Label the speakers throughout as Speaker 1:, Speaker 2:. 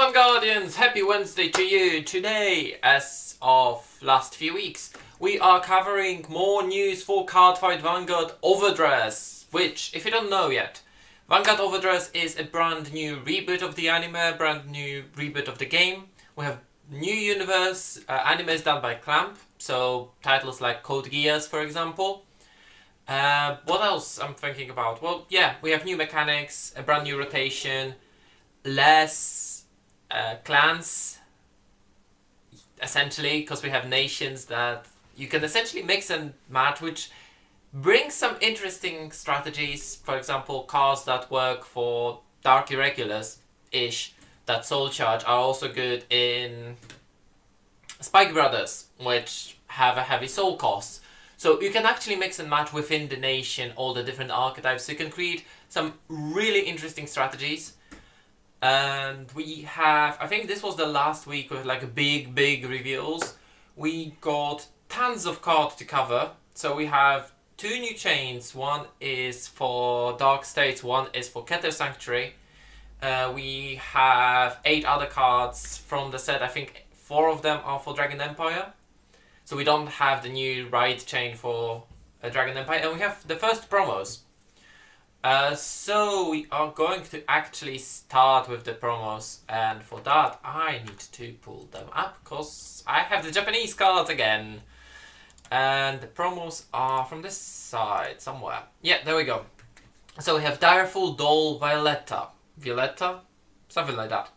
Speaker 1: Vanguardians, happy Wednesday to you. Today, as of last few weeks, we are covering more news for Cardfight Vanguard OverDress, which, if you don't know yet, Vanguard OverDress is a brand new reboot of the anime, brand new reboot of the game. We have new universe, anime is done by Clamp, so titles like Code Geass, for example. What else I'm thinking about? Well, yeah, we have new mechanics, a brand new rotation, less clans, essentially, because we have nations that you can essentially mix and match, which brings some interesting strategies. For example, cards that work for Dark Irregulars-ish, that Soul Charge, are also good in Spike Brothers, which have a heavy soul cost. So you can actually mix and match within the nation all the different archetypes. So you can create some really interesting strategies. And we have, I think this was the last week with like big reveals. We got tons of cards to cover. So we have two new chains. One is for Dark States, one is for Keter Sanctuary. We have 8 other cards from the set. I think 4 of them are for Drunken Empire. So we don't have the new Ride chain for Drunken Empire. And we have the first promos. So we are going to actually start with the promos, and for that I need to pull them up because I have the Japanese cards again. And the promos are from this side somewhere. Yeah, there we go. So we have Direfold Violetta, something like that.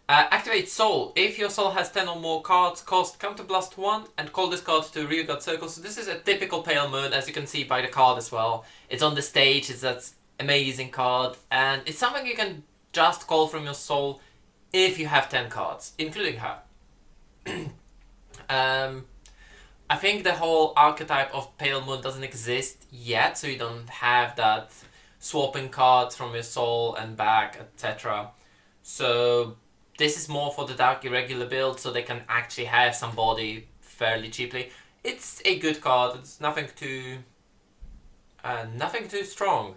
Speaker 1: Activate Soul. If your soul has 10 or more cards, cost Counterblast 1 and call this card to Rearguard Circle. So this is a typical Pale Moon, as you can see by the card as well. It's on the stage, it's that amazing card, and it's something you can just call from your soul if you have 10 cards, including her. I think the whole archetype of Pale Moon doesn't exist yet, so you don't have that swapping cards from your soul and back, etc. So this is more for the Dark Irregular build, so they can actually have somebody fairly cheaply. It's a good card. It's nothing too strong.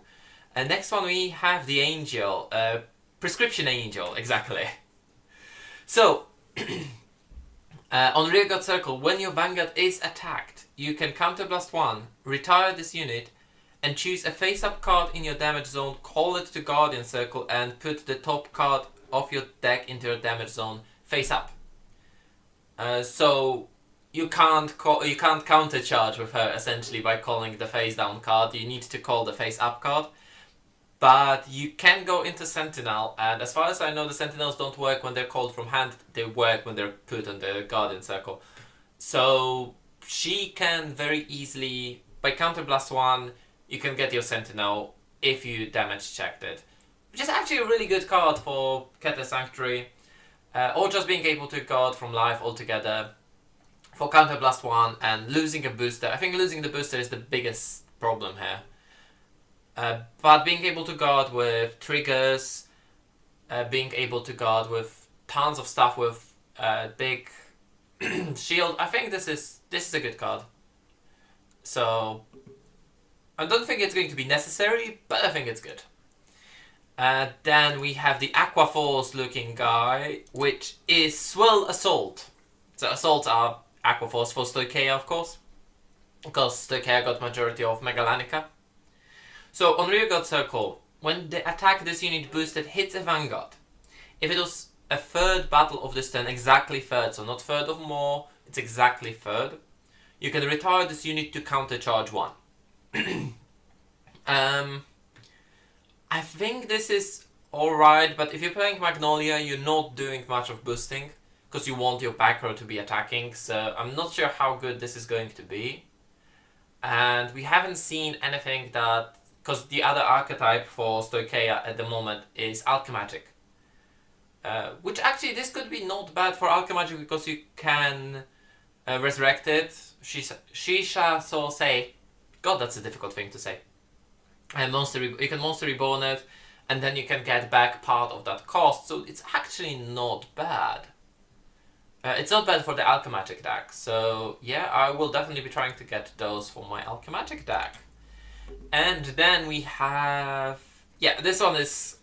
Speaker 1: And next one we have the Angel, Prescription Angel, exactly. So on Rearguard Circle, when your Vanguard is attacked, you can Counterblast 1, retire this unit, and choose a face-up card in your damage zone, call it to Guardian Circle, and put the top card of your deck into your damage zone face up. So you can't counter charge with her essentially by calling the face down card. You need to call the face up card. But you can go into Sentinel, and as far as I know, the Sentinels don't work when they're called from hand. They work when they're put on the Guardian Circle. So she can very easily, by Counterblast 1, you can get your Sentinel if you damage checked it. Which is actually a really good card for Keter Sanctuary, or just being able to guard from life altogether for Counterblast 1 and losing a booster. I think losing the booster is the biggest problem here. But being able to guard with triggers, being able to guard with tons of stuff with big shield, I think this is a good card. So I don't think it's going to be necessary, but I think it's good. Then we have the Aqua Force looking guy, which is Swell Assault. So Assaults are Aqua Force for Stoicheia, of course, because Stoicheia got majority of Megalanica. So on Rearguard Circle, when the attack this unit boosted hits a Vanguard, if it was a third battle of this turn, exactly third, so not third or more, it's exactly third, you can retire this unit to counter charge 1. I think this is alright, but if you're playing Magnolia, you're not doing much of boosting, because you want your back row to be attacking, so I'm not sure how good this is going to be. And we haven't seen anything that, because the other archetype for Stoicheia at the moment is Alchemagic. Which actually, this could be not bad for Alchemagic, because you can resurrect it. Shisha Sorsei. God, that's a difficult thing to say. And you can Monster Reborn it, and then you can get back part of that cost, so it's actually not bad. It's not bad for the Alchemagic deck, so yeah, I will definitely be trying to get those for my Alchemagic deck. And then we have... yeah, this one is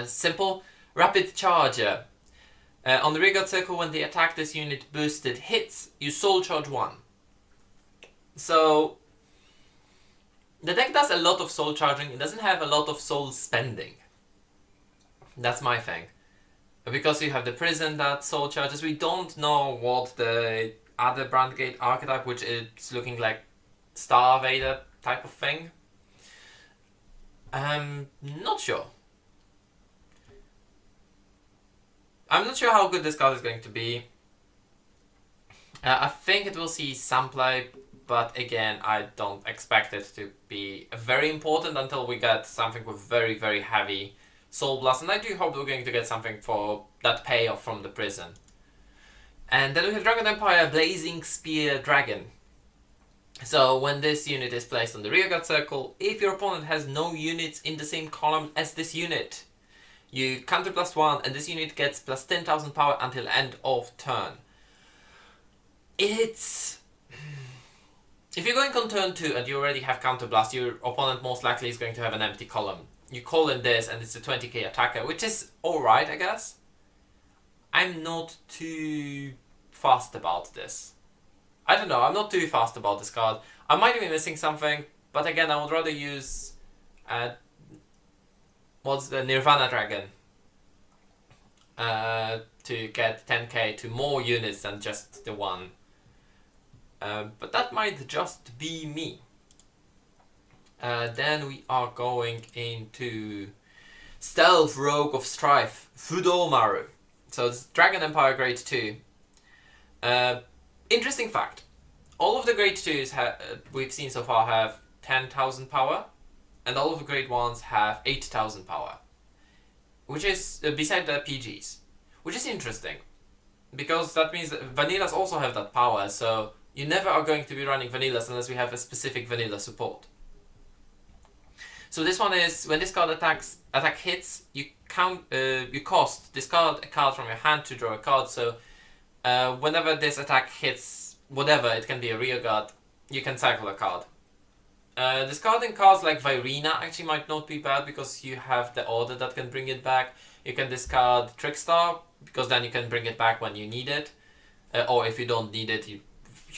Speaker 1: simple. Rapid Charger. On the rearguard circle, when the attack this unit boosted hits, you soul charge 1. So the deck does a lot of soul charging. It doesn't have a lot of soul spending. That's my thing. Because you have the prison that soul charges, we don't know what the other Brandgate archetype, which is looking like Star Vader type of thing. Not sure. I'm not sure how good this card is going to be. I think it will see some play, but again, I don't expect it to be very important until we get something with very, very heavy Soul Blast, and I do hope we're going to get something for that payoff from the prison. And then we have Drunken Empire, Blazing Spear Dragon. So when this unit is placed on the rearguard circle, if your opponent has no units in the same column as this unit, you counter +1 and this unit gets plus 10,000 power until end of turn. It's... If you're going on turn 2 and you already have counter blast, your opponent most likely is going to have an empty column. You call in this and it's a 20k attacker, which is alright, I guess. I'm not too fast about this. I don't know, I'm not too fast about this card. I might be missing something, but again, I would rather use what's the Nirvana Dragon to get 10k to more units than just the one. But that might just be me. Then we are going into Stealth Rogue of Strife, Fudomaru. So it's Dragon Empire Grade 2. Interesting fact. All of the Grade 2s we've seen so far have 10,000 power, and all of the Grade 1s have 8,000 power. Which is, beside the PGs. Which is interesting. Because that means that Vanillas also have that power, so you never are going to be running Vanillas unless we have a specific Vanilla support. So this one is, when this card attack hits, you discard a card from your hand to draw a card, so whenever this attack hits whatever, it can be a rearguard, you can cycle a card. Discarding cards like Virina actually might not be bad because you have the order that can bring it back. You can discard Trickstar because then you can bring it back when you need it. Or if you don't need it, you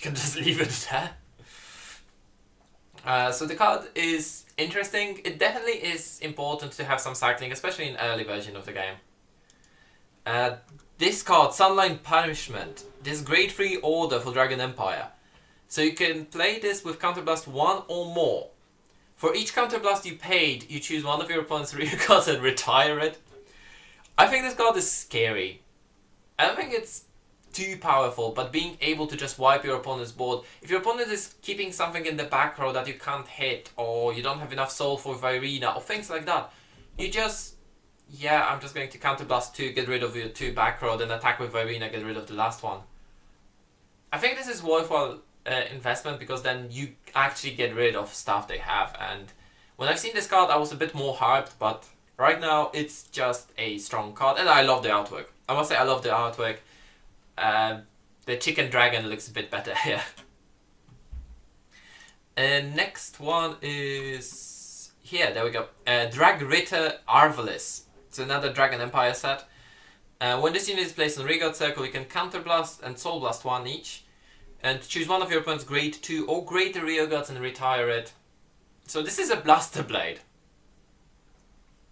Speaker 1: can just leave it there. So the card is interesting. It definitely is important to have some cycling, especially in early version of the game. This card, Sunline Punishment, this grade 3 order for Dragon Empire. So you can play this with Counterblast 1 or more. For each Counterblast you paid, you choose one of your opponent's rear cards and retire it. I think this card is scary. I don't think it's too powerful, but being able to just wipe your opponent's board. If your opponent is keeping something in the back row that you can't hit, or you don't have enough soul for Virina, or things like that, you just... Yeah, I'm just going to Counterblast 2, get rid of your 2 back row, then attack with Virina, get rid of the last one. I think this is worthwhile investment because then you actually get rid of stuff they have, and when I've seen this card I was a bit more hyped, but right now it's just a strong card and I love the artwork. I must say I love the artwork. The chicken dragon looks a bit better here. And next one is here, there we go. Drag Ritter Arvalis. It's another Dragon Empire set. When this unit is placed on the rearguard circle, you can Counterblast and Soul Blast 1 each. And choose one of your opponent's grade 2 or greater rearguards and retire it. So this is a Blaster Blade.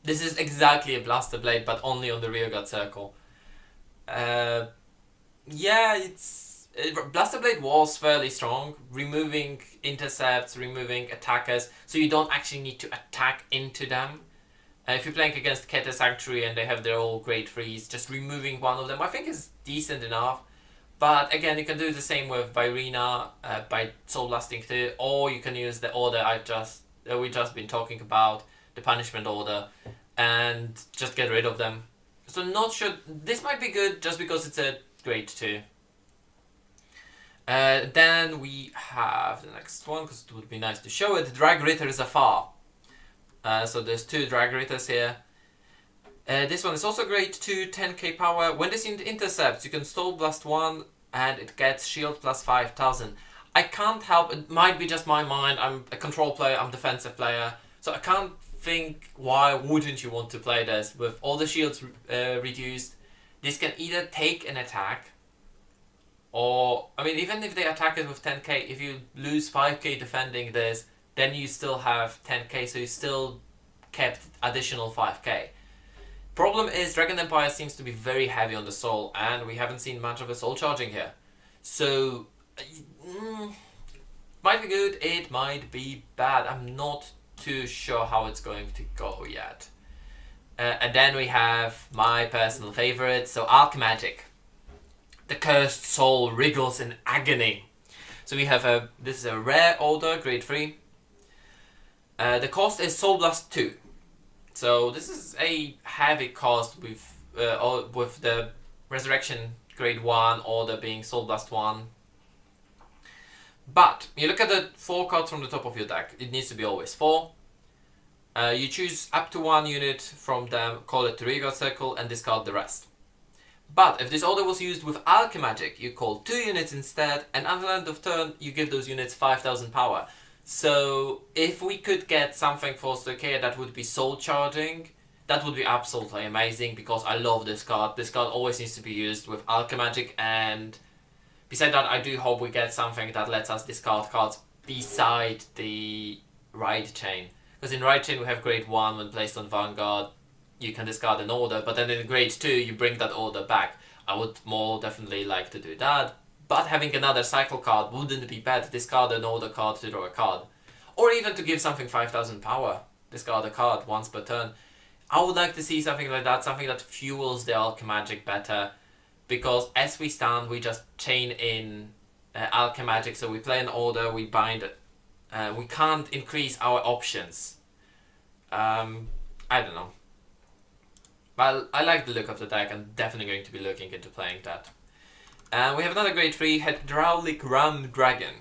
Speaker 1: This is exactly a Blaster Blade, but only on the rearguard circle. Yeah, Blaster Blade was fairly strong, removing intercepts, removing attackers, so you don't actually need to attack into them. If you're playing against Keta Sanctuary and they have their all grade 3s, just removing one of them I think is decent enough. But again, you can do the same with Virina by Soul Blasting 2, or you can use the order we just been talking about, the Punishment Order, and just get rid of them. So not sure, this might be good just because it's a grade 2. Then we have the next one, because it would be nice to show it, Drag Ritter Zafar. So there's 2 Drag Ritters here. This one is also grade 2, 10k power. When this unit intercepts, you can Soul Blast 1 and it gets shield plus 5,000. I can't help, it might be just my mind, I'm a control player, I'm a defensive player, so I can't think, why wouldn't you want to play this? With all the shields reduced, this can either take an attack, or, I mean, even if they attack it with 10k, if you lose 5k defending this, then you still have 10k, so you still kept additional 5k. Problem is, Drunken Empire seems to be very heavy on the soul, and we haven't seen much of a soul charging here. So, might be good, it might be bad. I'm not too sure how it's going to go yet. And then we have my personal favorite, so Archmagic. The cursed soul wriggles in agony. So we have this is a rare order, grade 3. The cost is Soul Blast 2. So this is a heavy cost with the Resurrection grade 1 order being Soul Blast 1. But you look at the 4 cards from the top of your deck. It needs to be always 4. You choose up to 1 unit from them, call it the Rearguard Circle, and discard the rest. But if this order was used with Alchemagic, you call 2 units instead, and until end of turn, you give those units 5000 power. So if we could get something for Stoicheia that would be soul charging, that would be absolutely amazing, because I love this card. This card always needs to be used with Alchemagic, and beside that, I do hope we get something that lets us discard cards beside the Ride Chain. Because in Ride Chain we have grade 1 when placed on Vanguard, you can discard an order, but then in grade 2 you bring that order back. I would more definitely like to do that, but having another cycle card wouldn't be bad. Discard an order card to draw a card. Or even to give something 5000 power, discard a card once per turn. I would like to see something like that, something that fuels the Alchemagic better, because as we stand we just chain in Alchemagic, so we play an order, we bind it. We can't increase our options. I don't know. But I like the look of the deck. I'm definitely going to be looking into playing that. We have another grade 3, Draulich Rum Dragon.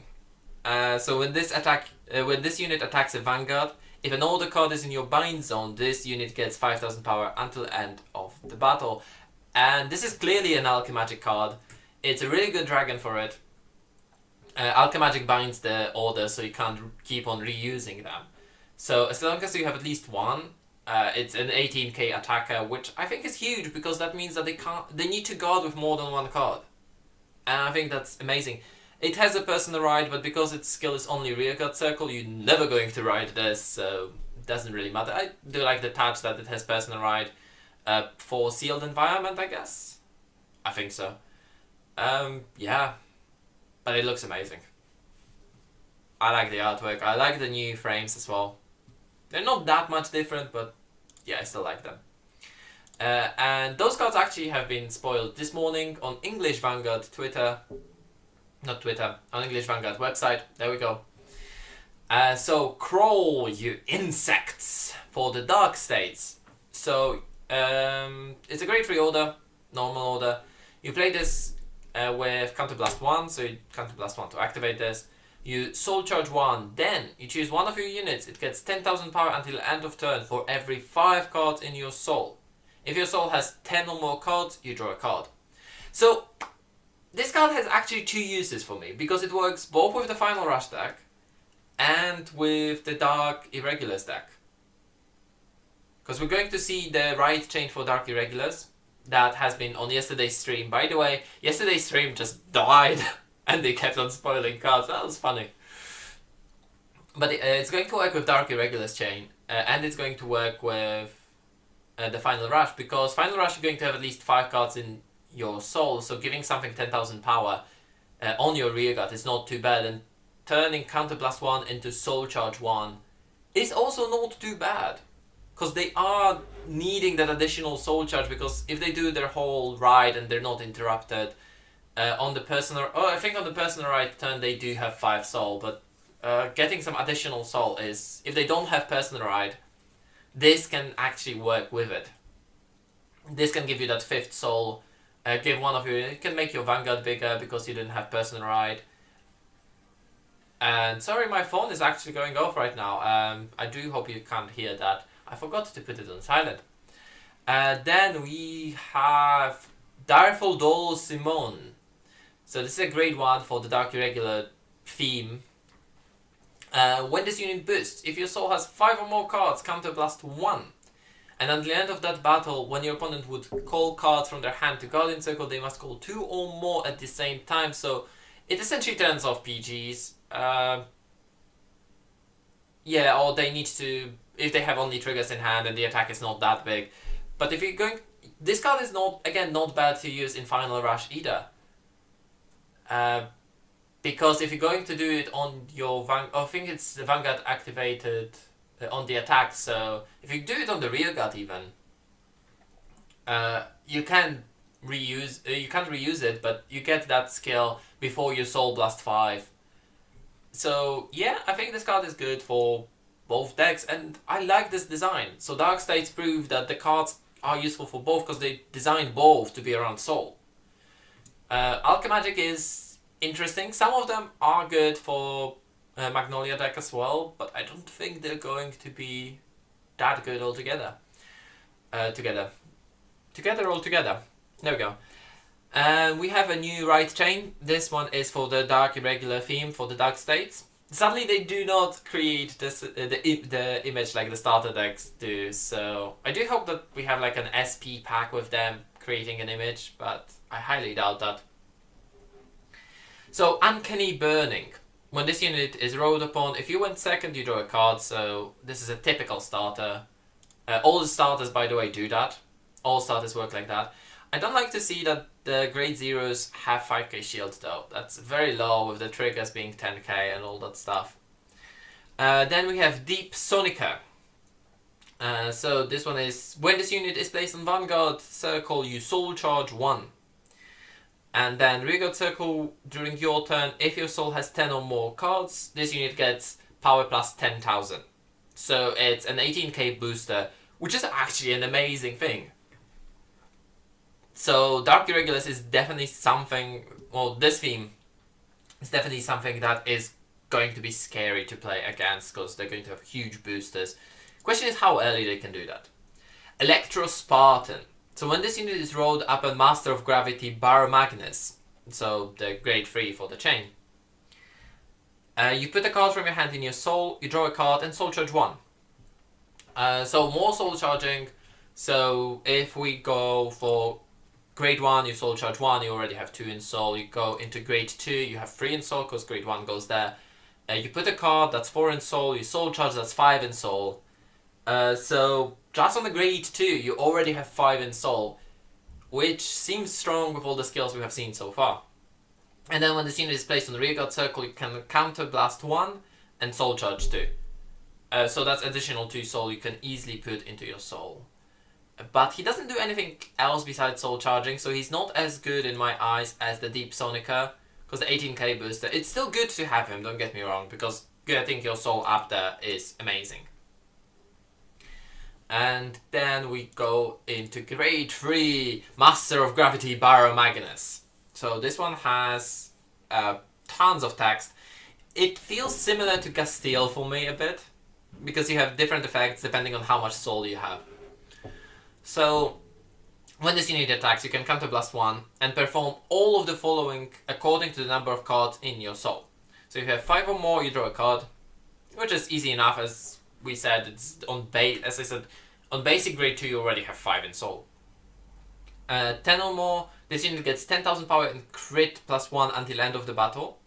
Speaker 1: So when this unit attacks a Vanguard, if an order card is in your bind zone, this unit gets 5000 power until end of the battle. And this is clearly an Alchemagic card. It's a really good dragon for it. Alchemagic binds the order, so you can't keep on reusing them. So as long as you have at least one, it's an 18k attacker, which I think is huge, because that means that they need to guard with more than one card. And I think that's amazing. It has a personal ride, but because its skill is only Rearguard Circle, you're never going to ride this, so it doesn't really matter. I do like the touch that it has personal ride for sealed environment, I guess. I think so. Yeah. But it looks amazing. I like the artwork. I like the new frames as well. They're not that much different, but yeah, I still like them. And those cards actually have been spoiled this morning on English Vanguard Twitter. Not Twitter, on English Vanguard website. There we go. So, crawl, you insects, for the Dark States. So, it's a grade 3 order, normal order. You play this with Counterblast 1, so you Counterblast 1 to activate this. You Soul Charge 1, then you choose one of your units. It gets 10,000 power until end of turn for every 5 cards in your Soul. If your Soul has 10 or more cards, you draw a card. So, this card has actually 2 uses for me, because it works both with the Final Rush deck and with the Dark Irregulars deck. Because we're going to see the Ride Chain for Dark Irregulars that has been on yesterday's stream. By the way, yesterday's stream just died and they kept on spoiling cards. That was funny. But it's going to work with Dark Irregulars Chain, and it's going to work with the Final Rush, because Final Rush you're going to have at least 5 cards in your Soul, so giving something 10,000 power on your Rearguard is not too bad, and turning Counterblast 1 into Soul Charge 1 is also not too bad. Because they are needing that additional Soul Charge, because if they do their whole ride and they're not interrupted on the personal... Oh, I think on the personal ride turn they do have 5 Soul, but getting some additional Soul is... If they don't have personal ride, this can actually work with it. This can give you that 5th Soul, give one of you... It can make your Vanguard bigger because you didn't have personal ride. And sorry, my phone is actually going off right now. I do hope you can't hear that. I forgot to put it on silent. Then we have Direfold Simone. So this is a grade 1 for the Dark Irregular theme. When this unit boosts, if your soul has 5 or more cards, counterblast 1. And at the end of that battle, when your opponent would call cards from their hand to Guardian Circle, they must call 2 or more at the same time. So it essentially turns off PGs. Yeah, or they need to, if they have only triggers in hand and the attack is not that big. But if you're going, this card is not, again, not bad to use in Final Rush either. Because if you're going to do it on your I think it's the Vanguard activated on the attack, so if you do it on the rearguard even, you can reuse. You can't reuse it, but you get that skill before you Soul Blast 5. So yeah, I think this card is good for both decks, and I like this design. So Dark States prove that the cards are useful for both because they designed both to be around Soul. Alchemagic is interesting. Some of them are good for Magnolia deck as well, but I don't think they're going to be that good altogether. Together. There we go. We have a new right chain. This one is for the Dark Irregular theme for the Dark States. Sadly, they do not create this the image like the starter decks do, so I do hope that we have like an SP pack with them creating an image, but I highly doubt that. So, Uncanny Burning. When this unit is rolled upon, if you went second, you draw a card, so this is a typical starter. All the starters, by the way, do that. All starters work like that. I don't like to see that the grade zeros have 5k shield though. That's very low with the triggers being 10k and all that stuff. Then we have Deep Sonica. So this one is, when this unit is placed on Vanguard Circle, you Soul Charge 1. And then Rearguard Circle, during your turn, if your soul has 10 or more cards, this unit gets power plus 10,000. So it's an 18k booster, which is actually an amazing thing. So Dark Irregulars is definitely something, well, this theme is definitely something that is going to be scary to play against because they're going to have huge boosters. Question is how early they can do that. Electrospartan. So when this unit is rolled up a Master of Gravity Baromagnus, so the grade 3 for the chain, you put a card from your hand in your soul, you draw a card and soul charge 1. So more soul charging, so if we go for grade 1, you soul charge 1, you already have 2 in soul, you go into grade 2, you have 3 in soul because grade 1 goes there. You put a card, that's 4 in soul, you soul charge, that's 5 in soul. So just on the grade 2, you already have 5 in soul, which seems strong with all the skills we have seen so far. And then when this unit is placed on the rearguard circle, you can counter blast 1 and soul charge 2. So that's additional 2 soul you can easily put into your soul. But he doesn't do anything else besides soul charging, so he's not as good in my eyes as the Deep Sonica, because the 18k booster, it's still good to have him, don't get me wrong, because getting your soul up there is amazing. And then we go into grade 3, Master of Gravity Baromagnus. So this one has tons of text. It feels similar to Castile for me a bit, because you have different effects depending on how much soul you have. So when this unit attacks, you can counterblast 1 and perform all of the following according to the number of cards in your soul. So if you have 5 or more, you draw a card, which is easy enough. As we said, it's on as I said, on basic grade 2 you already have 5 in soul. 10 or more, this unit gets 10,000 power and crit plus 1 until end of the battle.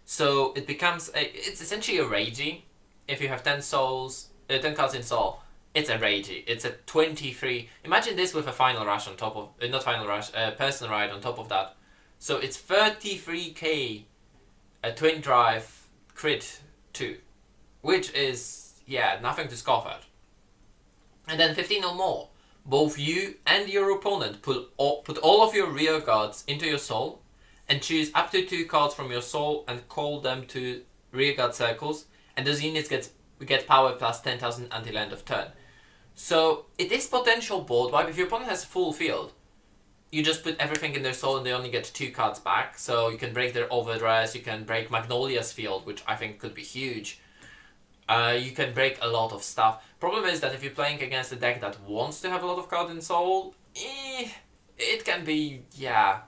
Speaker 1: So it becomes it's essentially a Ragey. If you have 10 cards in soul, it's a Ragey. It's a 23. Imagine this with a Final Rush on top of, not Final Rush, Personal Ride on top of that. So it's 33k, a Twin Drive, crit 2, which is, yeah, nothing to scoff at. And then 15 or more, both you and your opponent put all of your rear guards into your soul and choose up to 2 cards from your soul and call them to rear guard circles, and those units get power plus 10,000 until end of turn. So it is potential board wipe. If your opponent has full field, you just put everything in their soul and they only get 2 cards back. So you can break their Overdress, you can break Magnolia's field, which I think could be huge. You can break a lot of stuff. Problem is that if you're playing against a deck that wants to have a lot of cards in soul, it can be, yeah.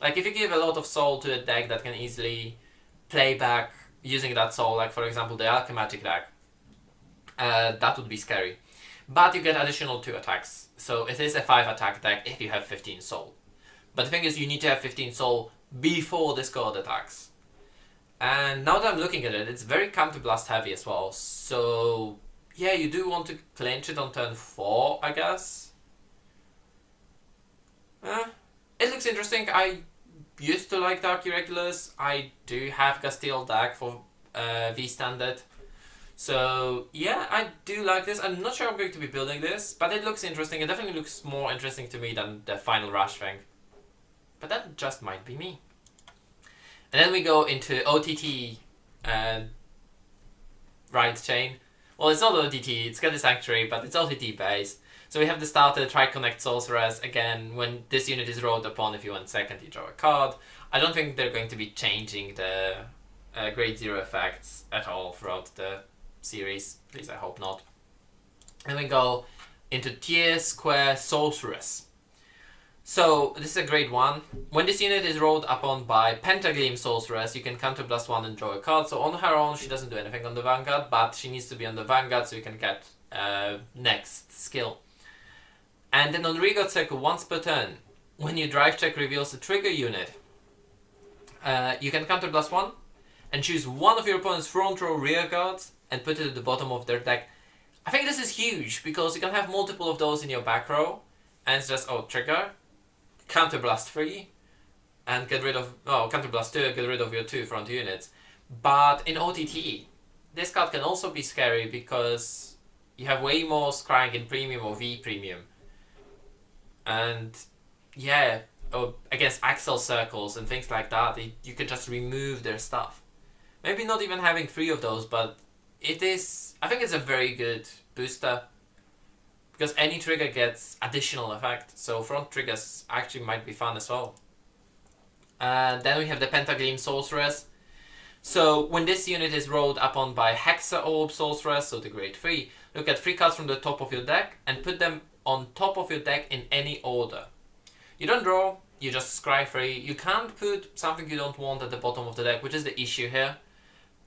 Speaker 1: Like if you give a lot of soul to a deck that can easily play back using that soul, like for example the Alchemagic deck, that would be scary. But you get additional 2 attacks, so it is a 5 attack deck if you have 15 soul. But the thing is, you need to have 15 soul before discard attacks. And now that I'm looking at it, it's very counterblast heavy as well, so yeah, you do want to clinch it on turn 4, I guess. It looks interesting. I used to like Dark Irregulars. I do have Castile deck for V Standard. So yeah, I do like this. I'm not sure I'm going to be building this, but it looks interesting. It definitely looks more interesting to me than the Final Rush thing. But that just might be me. And then we go into OTT Ride Chain. Well, it's not OTT, it's got the Sanctuary, but it's OTT based. So we have the starter Tri-Connect Sorceress. Again, when this unit is rolled upon, if you want second, you draw a card. I don't think they're going to be changing the Grade 0 effects at all throughout the series. At least I hope not. And we go into Tier Square Sorceress. So this is a grade 1. When this unit is rolled upon by Pentagram Sorceress, you can counterblast 1 and draw a card. So on her own, she doesn't do anything on the Vanguard, but she needs to be on the Vanguard so you can get next skill. And then on Regard Circle, once per turn, when your drive check reveals a trigger unit, you can counterblast 1 and choose one of your opponent's front row rear guards and put it at the bottom of their deck. I think this is huge because you can have multiple of those in your back row, and it's just, oh, trigger, counterblast 3, and get rid of, oh, counterblast 2, get rid of your 2 front units. But in OTT, this card can also be scary because you have way more scrying in premium or V premium. And yeah, against Axel circles and things like that, you can just remove their stuff. Maybe not even having 3 of those, but it is, I think it's a very good booster. Because any trigger gets additional effect, so front triggers actually might be fun as well. Then we have the Pentagram Sorceress. So when this unit is rolled upon by Hexa Orb Sorceress, so the grade 3, look at 3 cards from the top of your deck and put them on top of your deck in any order. You don't draw, you just scry 3. You can't put something you don't want at the bottom of the deck, which is the issue here.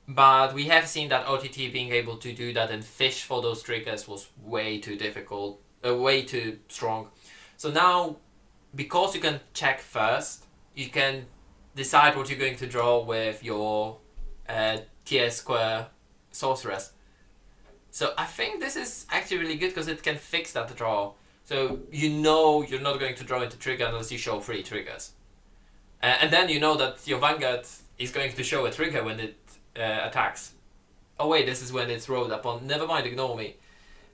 Speaker 1: But we have seen that OTT being able to do that and fish for those triggers was way too difficult, way too strong. So now, because you can check first, you can decide what you're going to draw with your Tier Square Sorceress. So I think this is actually really good because it can fix that draw. So you know you're not going to draw into trigger unless you show 3 triggers. And then you know that your Vanguard is going to show a trigger when it attacks. Oh wait, this is when it's rolled upon. Never mind, ignore me.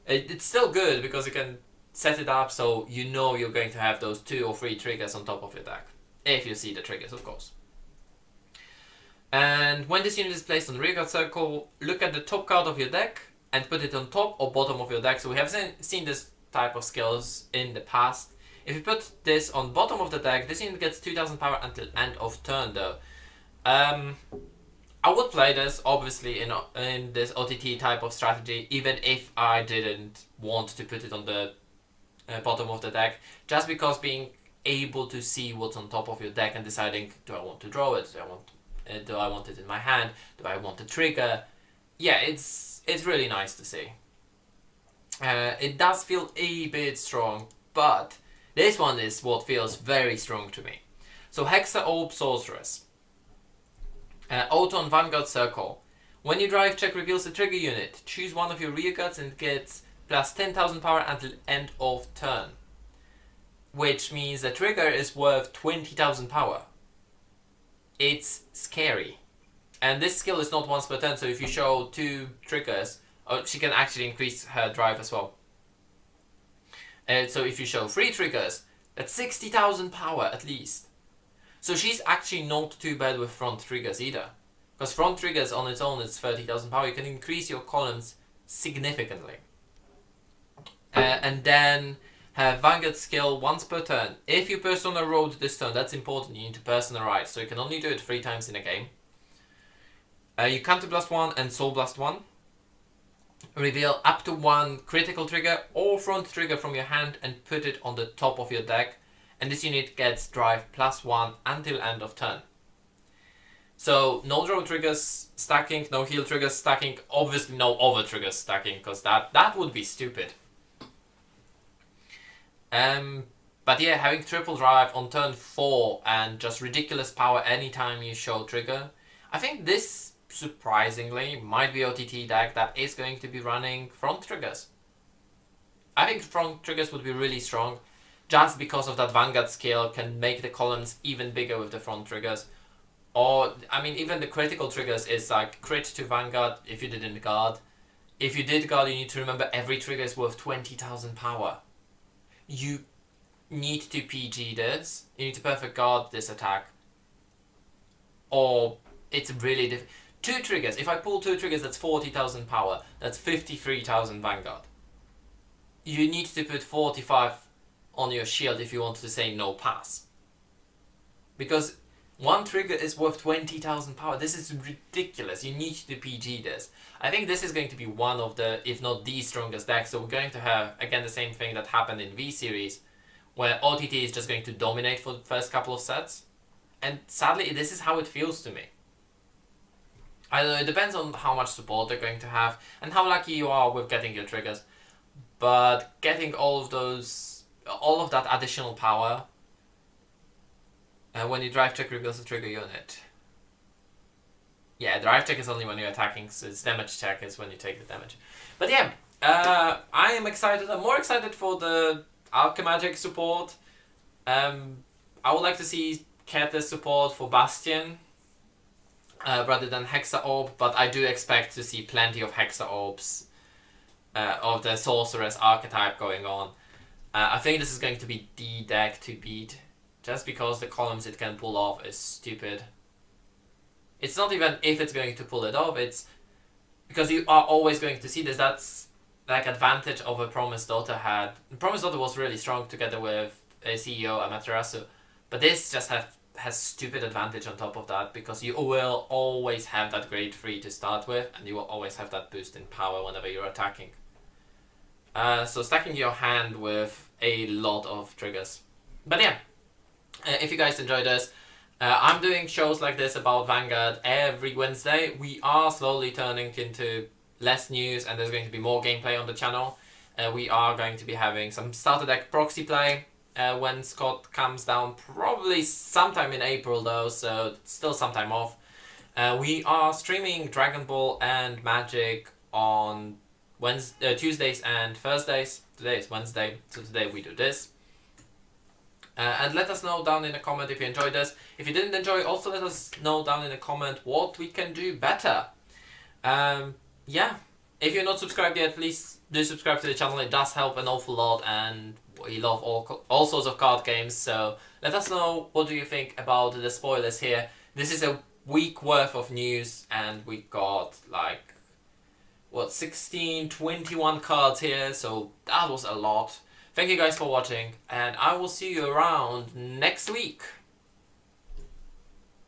Speaker 1: It's still good because you can set it up so you know you're going to have those 2 or 3 triggers on top of your deck. If you see the triggers, of course. And when this unit is placed on rearguard circle, look at the top card of your deck and put it on top or bottom of your deck. So we have seen this type of skills in the past. If you put this on bottom of the deck, this unit gets 2000 power until end of turn though. I would play this, obviously, in this OTT type of strategy, even if I didn't want to put it on the bottom of the deck, just because being able to see what's on top of your deck and deciding, do I want to draw it, do I want it in my hand, do I want a trigger, yeah, it's really nice to see. It does feel a bit strong, but this one is what feels very strong to me. So Hexa Orb Sorceress. Auto on Vanguard Circle. When your drive check reveals a trigger unit, choose one of your rear guards and it gets plus 10,000 power until end of turn. Which means the trigger is worth 20,000 power. It's scary. And this skill is not once per turn, so if you show 2 triggers, she can actually increase her drive as well. So if you show 3 triggers, that's 60,000 power at least. So she's actually not too bad with front triggers either. Because front triggers on its own is 30,000 power. You can increase your columns significantly. And then have Vanguard skill once per turn. If you persona rolled this turn, that's important, you need to persona ride. So you can only do it 3 times in a game. You counterblast 1 and soul blast 1. Reveal up to 1 critical trigger or front trigger from your hand and put it on the top of your deck. And this unit gets drive +1 until end of turn. So no draw triggers stacking, no heal triggers stacking, obviously no over triggers stacking, because that would be stupid. But yeah, having triple drive on turn 4 and just ridiculous power anytime you show trigger. I think this, surprisingly, might be OTT deck that is going to be running front triggers. I think front triggers would be really strong, just because of that Vanguard skill can make the columns even bigger with the front triggers. Or, I mean, even the critical triggers is like crit to Vanguard if you didn't guard. If you did guard, you need to remember every trigger is worth 20,000 power. You need to PG this. You need to perfect guard this attack. Or it's really difficult. 2 triggers. If I pull 2 triggers, that's 40,000 power. That's 53,000 Vanguard. You need to put 45 on your shield if you want to say no pass. Because 1 trigger is worth 20,000 power. This is ridiculous. You need to PG this. I think this is going to be one of the, if not the strongest decks. So we're going to have, again, the same thing that happened in V-Series, where OTT is just going to dominate for the first couple of sets. And sadly, this is how it feels to me. I don't know, it depends on how much support they're going to have and how lucky you are with getting your triggers. But getting all of that additional power, when you drive check reveals a trigger unit. Yeah, drive check is only when you're attacking, so it's damage check is when you take the damage. But yeah, I am excited. I'm more excited for the Alchemagic support. I would like to see Ketes support for Bastion rather than Hexa Orb, but I do expect to see plenty of Hexa Orbs of the Sorceress archetype going on. I think this is going to be the deck to beat, just because the columns it can pull off is stupid. It's not even if it's going to pull it off, it's because you are always going to see this. That's like advantage of a Promised Daughter had. Promised Daughter was really strong together with a CEO Amaterasu, but this just has stupid advantage on top of that, because you will always have that grade 3 to start with, and you will always have that boost in power whenever you're attacking. So stacking your hand with a lot of triggers. But yeah, if you guys enjoy this, I'm doing shows like this about Vanguard every Wednesday. We are slowly turning into less news, and there's going to be more gameplay on the channel. We are going to be having some starter deck proxy play when Scott comes down, probably sometime in April though, so still some time off. We are streaming Dragon Ball and Magic on Tuesdays and Thursdays. Today is Wednesday, so today we do this. And let us know down in the comment if you enjoyed this. If you didn't enjoy, also let us know down in the comment what we can do better. Yeah, if you're not subscribed yet, please do subscribe to the channel. It does help an awful lot, and we love all sorts of card games. So let us know what do you think about the spoilers here. This is a week worth of news, and we got like, what, 16, 21 cards here, so that was a lot. Thank you guys for watching, and I will see you around next week.